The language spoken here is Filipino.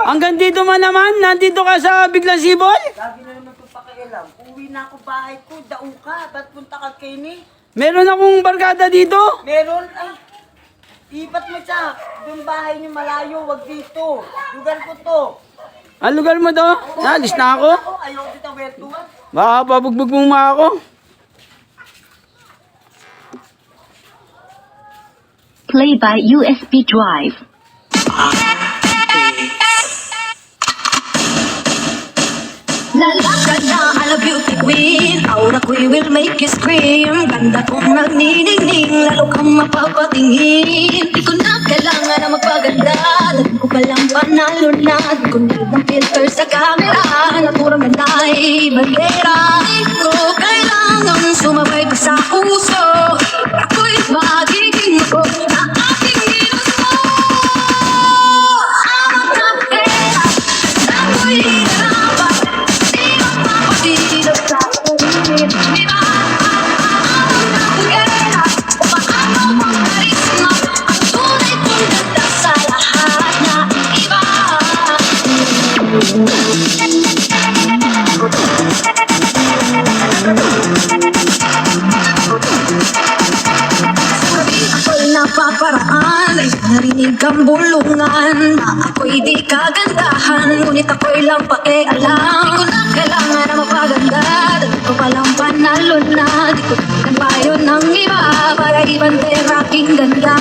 Hanggang dito man naman, nandito ka sa Biglang Sibol? Lagi na naman itong pakialam. Uwi na ako bahay ko, daong ka. Ba't punta ka kay ni? Meron akong barkada dito. Meron, ay. Ibat mo siya. Doon bahay niyo malayo, wag dito. Lugar ko to. Ang lugar mo to? Alis na ako. Ayaw kita wetuan. Baka pabugbog mo mga ako. Play by USB drive. Lalakad na ala beauty queen, aura ko will make you scream. Ganda kong nagniningning, lalo kang mapapatingin. Di ko na kailangan na magpaganda, dahil ko palang panalo na. Di ko need ng filter sa camera, naturang ganda ay bandera. Di ko kailangan sumabay pa sa puso, ako'y magiging ako na aking ginusto. Ang kapera, ako'y hirapan. Napaparaan, narinig ang bulungan na ako'y di kagandahan, ngunit ako'y lang pakialam. Di ko na kailangan na mapaganda, dahil ko palang panalo na. Di ko ng payo ng iba para ibang aking ganda.